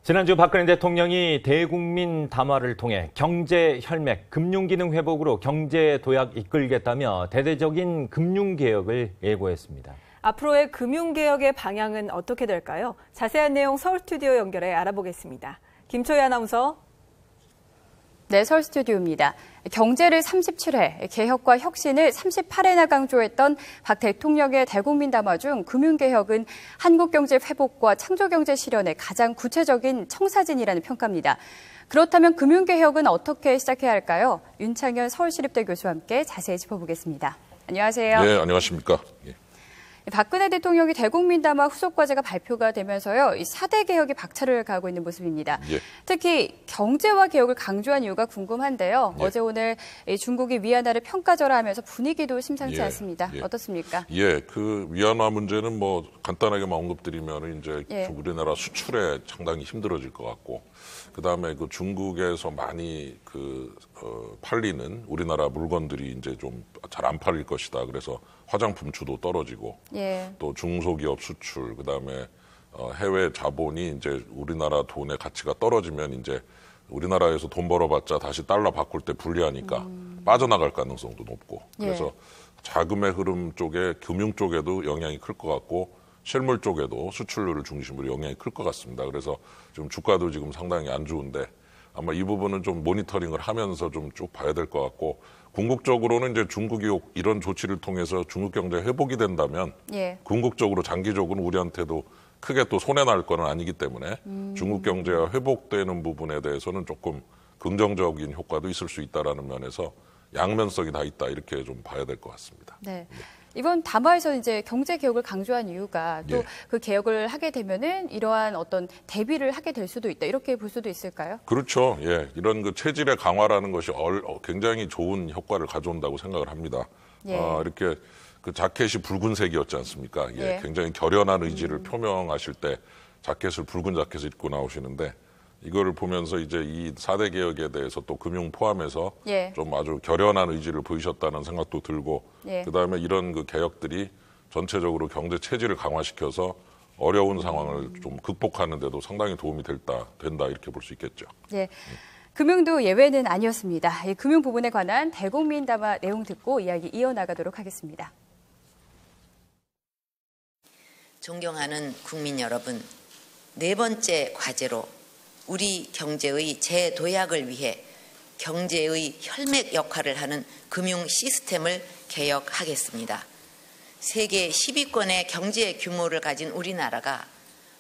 지난주 박근혜 대통령이 대국민 담화를 통해 경제 혈맥, 금융기능 회복으로 경제 도약 이끌겠다며 대대적인 금융개혁을 예고했습니다. 앞으로의 금융개혁의 방향은 어떻게 될까요? 자세한 내용 서울 스튜디오 연결해 알아보겠습니다. 김초희 아나운서. 네, 서울 스튜디오입니다. 경제를 37회, 개혁과 혁신을 38회나 강조했던 박 대통령의 대국민 담화 중 금융개혁은 한국 경제 회복과 창조경제 실현의 가장 구체적인 청사진이라는 평가입니다. 그렇다면 금융개혁은 어떻게 시작해야 할까요? 윤창현 서울시립대 교수와 함께 자세히 짚어보겠습니다. 안녕하세요. 네, 안녕하십니까. 예. 박근혜 대통령이 대국민 담화 후속 과제가 발표가 되면서요, 이 4대 개혁이 박차를 가하고 있는 모습입니다. 예. 특히 경제와 개혁을 강조한 이유가 궁금한데요. 예. 어제 오늘 중국이 위안화를 평가절하하면서 분위기도 심상치 예. 않습니다. 예. 어떻습니까? 예, 그 위안화 문제는 뭐 간단하게만 언급드리면 이제 예. 우리나라 수출에 상당히 힘들어질 것 같고, 그 다음에 그 중국에서 많이 팔리는 우리나라 물건들이 이제 좀 잘 안 팔릴 것이다. 그래서 화장품 주도 떨어지고, 예. 또 중소기업 수출, 그 다음에 해외 자본이 이제 우리나라 돈의 가치가 떨어지면 이제 우리나라에서 돈 벌어봤자 다시 달러 바꿀 때 불리하니까 빠져나갈 가능성도 높고, 그래서 예. 자금의 흐름 쪽에 금융 쪽에도 영향이 클 것 같고, 실물 쪽에도 수출률을 중심으로 영향이 클 것 같습니다. 그래서 지금 주가도 지금 상당히 안 좋은데 아마 이 부분은 좀 모니터링을 하면서 좀 쭉 봐야 될 것 같고, 궁극적으로는 이제 중국이 이런 조치를 통해서 중국 경제 회복이 된다면 예. 궁극적으로 장기적으로 우리한테도 크게 또 손해 날 건 아니기 때문에 중국 경제가 회복되는 부분에 대해서는 조금 긍정적인 효과도 있을 수 있다라는 면에서 양면성이 다 있다, 이렇게 좀 봐야 될 것 같습니다. 네. 이번 담화에서 이제 경제 개혁을 강조한 이유가 또 그 예. 개혁을 하게 되면은 이러한 어떤 대비를 하게 될 수도 있다, 이렇게 볼 수도 있을까요? 그렇죠. 예. 이런 그 체질의 강화라는 것이 굉장히 좋은 효과를 가져온다고 생각을 합니다. 예. 이렇게 그 자켓이 붉은색이었지 않습니까? 예. 예. 굉장히 결연한 의지를 표명하실 때 자켓을 붉은 자켓을 입고 나오시는데, 이거를 보면서 이제 이 4대 개혁에 대해서 또 금융 포함해서 예. 좀 아주 결연한 의지를 보이셨다는 생각도 들고, 예. 그다음에 이런 그 개혁들이 전체적으로 경제 체질을 강화시켜서 어려운 상황을 좀 극복하는 데도 상당히 도움이 된다, 이렇게 볼 수 있겠죠. 예. 금융도 예외는 아니었습니다. 이 금융 부분에 관한 대국민 담화 내용 듣고 이야기 이어나가도록 하겠습니다. 존경하는 국민 여러분, 네 번째 과제로 우리 경제의 재도약을 위해 경제의 혈맥 역할을 하는 금융 시스템을 개혁하겠습니다. 세계 10위권의 경제 규모를 가진 우리나라가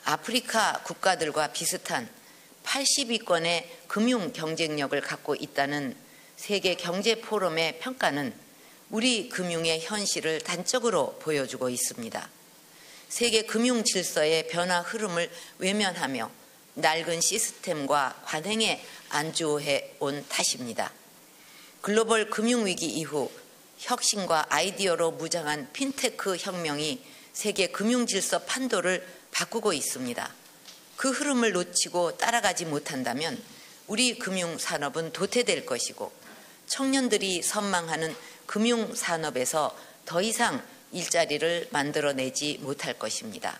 아프리카 국가들과 비슷한 80위권의 금융 경쟁력을 갖고 있다는 세계 경제 포럼의 평가는 우리 금융의 현실을 단적으로 보여주고 있습니다. 세계 금융 질서의 변화 흐름을 외면하며 낡은 시스템과 관행에 안주해 온 탓입니다. 글로벌 금융위기 이후 혁신과 아이디어로 무장한 핀테크 혁명이 세계 금융질서 판도를 바꾸고 있습니다. 그 흐름을 놓치고 따라가지 못한다면 우리 금융산업은 도태될 것이고, 청년들이 선망하는 금융산업에서 더 이상 일자리를 만들어내지 못할 것입니다.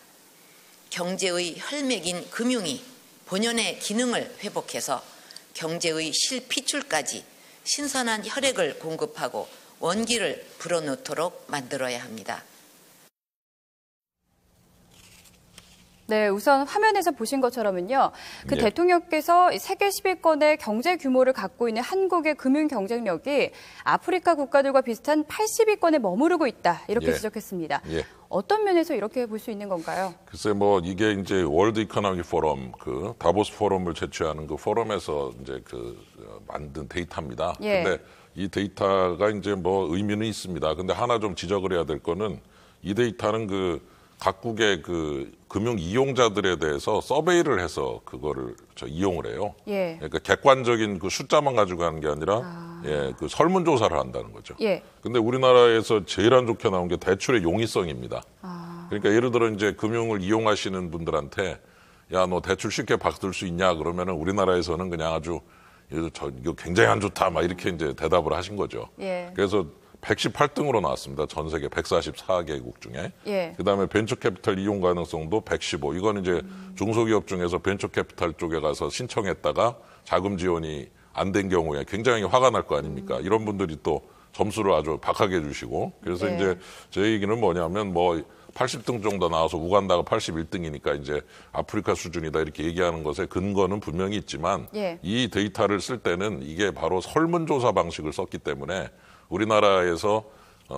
경제의 혈맥인 금융이 본연의 기능을 회복해서 경제의 실핏줄까지 신선한 혈액을 공급하고 원기를 불어넣도록 만들어야 합니다. 네, 우선 화면에서 보신 것처럼은요, 그 예. 대통령께서 세계 10위권의 경제 규모를 갖고 있는 한국의 금융 경쟁력이 아프리카 국가들과 비슷한 80위권에 머무르고 있다, 이렇게 예. 지적했습니다. 예. 어떤 면에서 이렇게 볼 수 있는 건가요? 글쎄, 뭐 이게 이제 월드 이코노믹 포럼, 그 다보스 포럼을 제출하는 그 포럼에서 이제 만든 데이터입니다. 예. 근데 이 데이터가 이제 뭐 의미는 있습니다. 근데 하나 좀 지적을 해야 될 거는, 이 데이터는 그 각국의 그 금융 이용자들에 대해서 서베이를 해서 그거를 이용을 해요. 예. 그러니까 객관적인 그 숫자만 가지고 하는 게 아니라 그 설문조사를 한다는 거죠. 예. 근데 우리나라에서 제일 안 좋게 나온 게 대출의 용이성입니다. 그러니까 예를 들어 이제 금융을 이용하시는 분들한테 야, 너 대출 쉽게 받을 수 있냐 그러면은 우리나라에서는 그냥 아주 이거 굉장히 안 좋다 막 이렇게 이제 대답을 하신 거죠. 예. 그래서 118등으로 나왔습니다. 전 세계 144개국 중에. 예. 그다음에 벤처캐피탈 이용 가능성도 115. 이건 이제 중소기업 중에서 벤처캐피탈 쪽에 가서 신청했다가 자금 지원이 안 된 경우에 굉장히 화가 날 거 아닙니까? 이런 분들이 또 점수를 아주 박하게 해주시고. 그래서 예. 이제 제 얘기는 뭐냐면 뭐 80등 정도 나와서 우간다가 81등이니까 이제 아프리카 수준이다 이렇게 얘기하는 것에 근거는 분명히 있지만 예. 이 데이터를 쓸 때는 이게 바로 설문조사 방식을 썼기 때문에 우리나라에서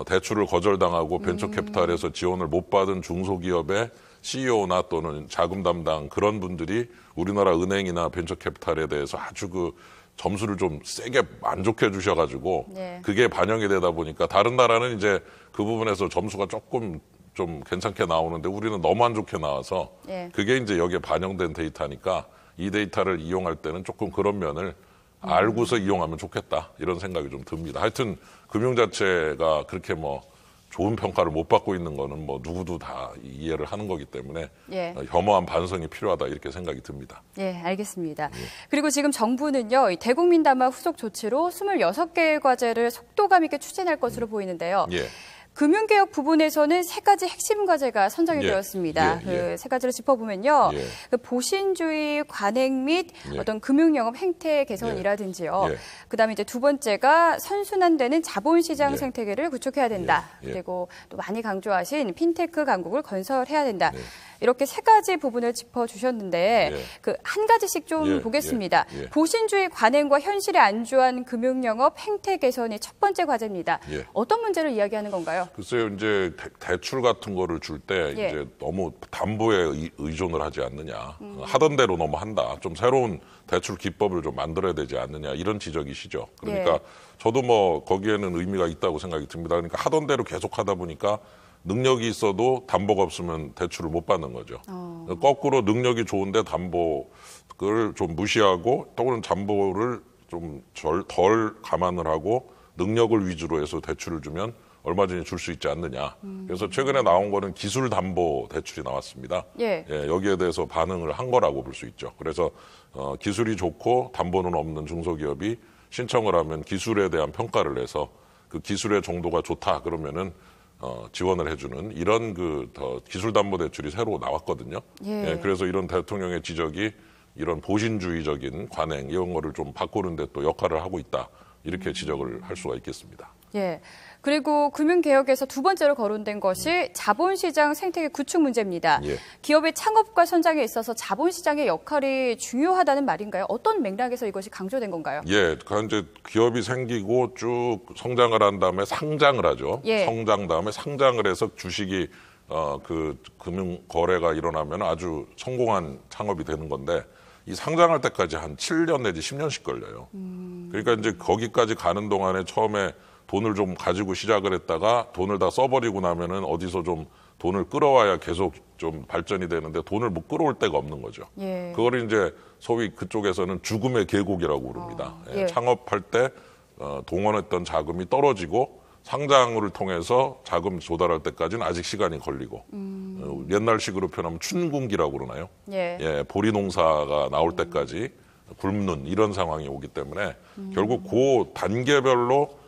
대출을 거절당하고 벤처캐피탈에서 지원을 못 받은 중소기업의 CEO나 또는 자금 담당 그런 분들이 우리나라 은행이나 벤처캐피탈에 대해서 아주 그 점수를 좀 세게 안 좋게 주셔가지고 네. 그게 반영이 되다 보니까 다른 나라는 이제 그 부분에서 점수가 조금 좀 괜찮게 나오는데 우리는 너무 안 좋게 나와서 네. 그게 이제 여기에 반영된 데이터니까 이 데이터를 이용할 때는 조금 그런 면을 알고서 이용하면 좋겠다 이런 생각이 좀 듭니다. 하여튼 금융 자체가 그렇게 뭐 좋은 평가를 못 받고 있는 거는 뭐 누구도 다 이해를 하는 거기 때문에 예. 겸허한 반성이 필요하다 이렇게 생각이 듭니다. 예, 알겠습니다. 그리고 지금 정부는요, 이 대국민 담화 후속 조치로 26개의 과제를 속도감 있게 추진할 것으로 보이는데요. 예. 금융개혁 부분에서는 세 가지 핵심 과제가 선정이 예. 되었습니다. 예. 예. 그 세 가지를 짚어보면요. 예. 그 보신주의 관행 및 예. 어떤 금융영업 행태 개선이라든지요. 예. 그다음에 이제 두 번째가 선순환되는 자본시장 예. 생태계를 구축해야 된다. 예. 예. 그리고 또 많이 강조하신 핀테크 강국을 건설해야 된다. 예. 이렇게 세 가지 부분을 짚어주셨는데 예. 그 한 가지씩 좀 예. 보겠습니다. 예. 예. 보신주의 관행과 현실에 안주한 금융영업 행태 개선이 첫 번째 과제입니다. 예. 어떤 문제를 이야기하는 건가요? 글쎄요, 이제 대출 같은 거를 줄 때 예. 이제 너무 담보에 의존을 하지 않느냐. 하던 대로 너무 한다. 좀 새로운 대출 기법을 좀 만들어야 되지 않느냐. 이런 지적이시죠. 그러니까 예. 저도 뭐 거기에는 의미가 있다고 생각이 듭니다. 그러니까 하던 대로 계속 하다 보니까 능력이 있어도 담보가 없으면 대출을 못 받는 거죠. 거꾸로 능력이 좋은데 담보를 좀 무시하고 또는 담보를 좀 덜 감안을 하고 능력을 위주로 해서 대출을 주면 얼마 전에 줄 수 있지 않느냐. 그래서 최근에 나온 거는 기술 담보 대출이 나왔습니다. 예. 여기에 대해서 반응을 한 거라고 볼 수 있죠. 그래서 기술이 좋고 담보는 없는 중소기업이 신청을 하면 기술에 대한 평가를 해서 그 기술의 정도가 좋다 그러면은 지원을 해주는 이런 기술 담보 대출이 새로 나왔거든요. 예. 그래서 이런 대통령의 지적이 이런 보신주의적인 관행 이런 거를 좀 바꾸는데 또 역할을 하고 있다. 이렇게 지적을 할 수가 있겠습니다. 예. 그리고 금융개혁에서 두 번째로 거론된 것이 자본시장 생태계 구축 문제입니다. 예. 기업의 창업과 선장에 있어서 자본시장의 역할이 중요하다는 말인가요? 어떤 맥락에서 이것이 강조된 건가요? 예, 그러니까 이제 기업이 생기고 쭉 성장을 한 다음에 상장을 하죠. 예. 성장 다음에 상장을 해서 주식이 그 금융 거래가 일어나면 아주 성공한 창업이 되는 건데 이 상장할 때까지 한 7년 내지 10년씩 걸려요. 그러니까 이제 거기까지 가는 동안에 처음에 돈을 좀 가지고 시작을 했다가 돈을 다 써버리고 나면은 어디서 좀 돈을 끌어와야 계속 좀 발전이 되는데 돈을 못 끌어올 데가 없는 거죠. 예. 그걸 이제 소위 그쪽에서는 죽음의 계곡이라고 부릅니다. 예. 창업할 때 동원했던 자금이 떨어지고 상장을 통해서 자금 조달할 때까지는 아직 시간이 걸리고 옛날식으로 표현하면 춘궁기라고 그러나요? 예. 보리 농사가 나올 때까지 굶는 이런 상황이 오기 때문에 결국 그 단계별로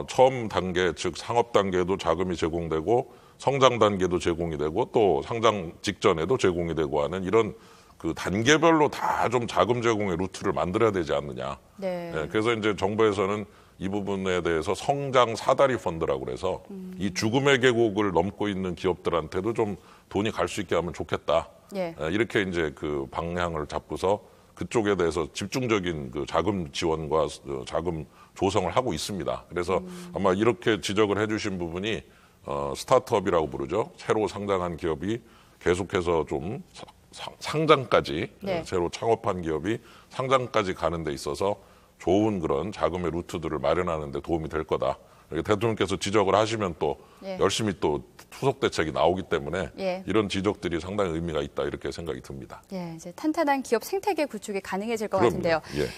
처음 단계 즉 상업 단계도 자금이 제공되고 성장 단계도 제공이 되고 또 상장 직전에도 제공이 되고 하는 이런 그 단계별로 다 좀 자금 제공의 루트를 만들어야 되지 않느냐. 네. 그래서 이제 정부에서는 이 부분에 대해서 성장 사다리 펀드라고 그래서 이 죽음의 계곡을 넘고 있는 기업들한테도 좀 돈이 갈 수 있게 하면 좋겠다. 예. 이렇게 이제 그 방향을 잡고서 그쪽에 대해서 집중적인 그 자금 지원과 자금 조성을 하고 있습니다. 그래서 아마 이렇게 지적을 해주신 부분이 스타트업이라고 부르죠. 새로 상장한 기업이 계속해서 좀 상장까지 네. 새로 창업한 기업이 상장까지 가는 데 있어서 좋은 그런 자금의 루트들을 마련하는 데 도움이 될 거다. 대통령께서 지적을 하시면 또 예. 열심히 또 후속 대책이 나오기 때문에 예. 이런 지적들이 상당히 의미가 있다 이렇게 생각이 듭니다. 예, 이제 탄탄한 기업 생태계 구축이 가능해질 것 그럼요. 같은데요. 예.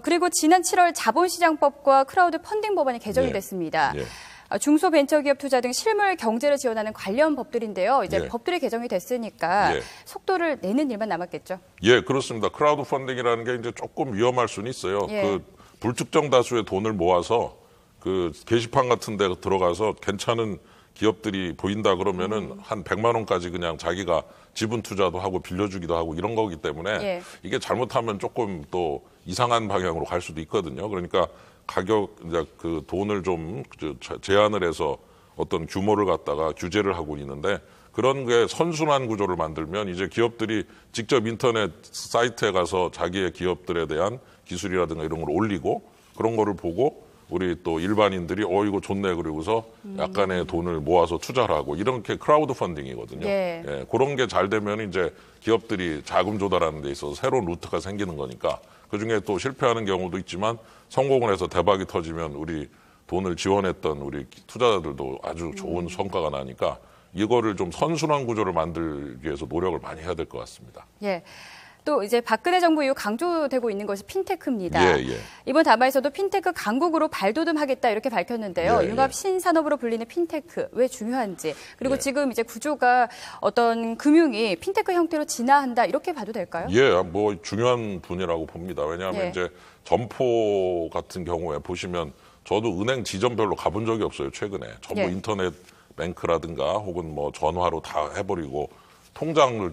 그리고 지난 7월 자본시장법과 크라우드 펀딩 법안이 개정이 예. 됐습니다. 예. 중소벤처기업 투자 등 실물 경제를 지원하는 관련 법들인데요. 이제 예. 법들이 개정이 됐으니까 예. 속도를 내는 일만 남았겠죠. 예, 그렇습니다. 크라우드 펀딩이라는 게 이제 조금 위험할 수는 있어요. 예. 그 불특정 다수의 돈을 모아서 그 게시판 같은 데 들어가서 괜찮은 기업들이 보인다 그러면은 한 100만 원까지 그냥 자기가 지분 투자도 하고 빌려주기도 하고 이런 거기 때문에 예. 이게 잘못하면 조금 또 이상한 방향으로 갈 수도 있거든요. 그러니까 가격, 이제 그 돈을 좀 제한을 해서 어떤 규모를 갖다가 규제를 하고 있는데 그런 게 선순환 구조를 만들면 이제 기업들이 직접 인터넷 사이트에 가서 자기의 기업들에 대한 기술이라든가 이런 걸 올리고 그런 거를 보고 우리 또 일반인들이 이거 좋네 그러고서 약간의 돈을 모아서 투자를 하고 이렇게 크라우드 펀딩이거든요. 예. 예, 그런 게 잘 되면 이제 기업들이 자금 조달하는 데 있어서 새로운 루트가 생기는 거니까 그중에 또 실패하는 경우도 있지만 성공을 해서 대박이 터지면 우리 돈을 지원했던 우리 투자자들도 아주 좋은 성과가 나니까 이거를 좀 선순환 구조를 만들기 위해서 노력을 많이 해야 될 것 같습니다. 예. 또 이제 박근혜 정부 이후 강조되고 있는 것이 핀테크입니다. 예, 예. 이번 담화에서도 핀테크 강국으로 발돋움하겠다 이렇게 밝혔는데요. 예, 융합 예. 신산업으로 불리는 핀테크 왜 중요한지 그리고 예. 지금 이제 구조가 어떤 금융이 핀테크 형태로 진화한다 이렇게 봐도 될까요? 예, 뭐 중요한 분이라고 봅니다. 왜냐하면 예. 이제 점포 같은 경우에 보시면 저도 은행 지점별로 가본 적이 없어요. 최근에 전부 예. 인터넷 뱅크라든가 혹은 뭐 전화로 다 해버리고 통장을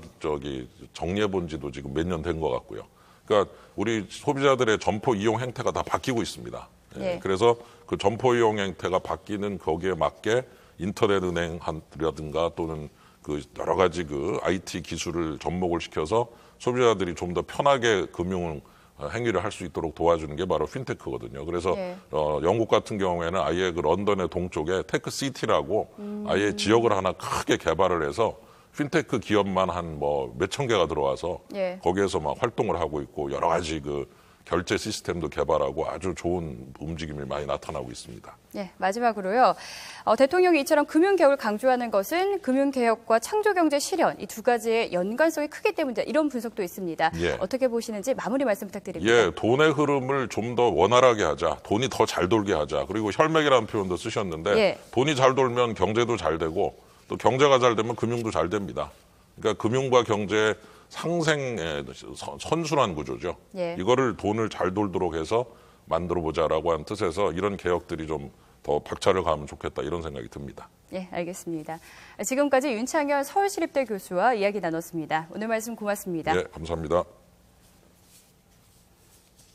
정리해 본 지도 지금 몇 년 된 것 같고요. 그러니까 우리 소비자들의 점포 이용 행태가 다 바뀌고 있습니다. 예. 예. 그래서 그 점포 이용 행태가 바뀌는 거기에 맞게 인터넷 은행이라든가 또는 그 여러 가지 그 IT 기술을 접목을 시켜서 소비자들이 좀 더 편하게 금융 행위를 할 수 있도록 도와주는 게 바로 핀테크거든요. 그래서 예. 영국 같은 경우에는 아예 그 런던의 동쪽에 테크시티라고 아예 지역을 하나 크게 개발을 해서 핀테크 기업만 한 뭐 몇천 개가 들어와서 예. 거기에서 막 활동을 하고 있고 여러 가지 그 결제 시스템도 개발하고 아주 좋은 움직임이 많이 나타나고 있습니다. 예, 마지막으로요. 대통령이 이처럼 금융개혁을 강조하는 것은 금융개혁과 창조경제 실현 이 두 가지의 연관성이 크기 때문이다. 이런 분석도 있습니다. 예. 어떻게 보시는지 마무리 말씀 부탁드립니다. 예, 돈의 흐름을 좀 더 원활하게 하자. 돈이 더 잘 돌게 하자. 그리고 혈맥이라는 표현도 쓰셨는데 예. 돈이 잘 돌면 경제도 잘 되고 또 경제가 잘 되면 금융도 잘 됩니다. 그러니까 금융과 경제의 상생의 선순환 구조죠. 예. 이거를 돈을 잘 돌도록 해서 만들어보자라고 하는 뜻에서 이런 개혁들이 좀 더 박차를 가면 좋겠다 이런 생각이 듭니다. 예, 알겠습니다. 지금까지 윤창현 서울시립대 교수와 이야기 나눴습니다. 오늘 말씀 고맙습니다. 예, 감사합니다.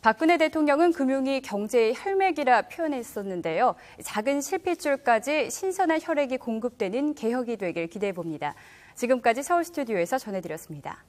박근혜 대통령은 금융이 경제의 혈맥이라 표현했었는데요. 작은 실핏줄까지 신선한 혈액이 공급되는 개혁이 되길 기대해 봅니다. 지금까지 서울 스튜디오에서 전해드렸습니다.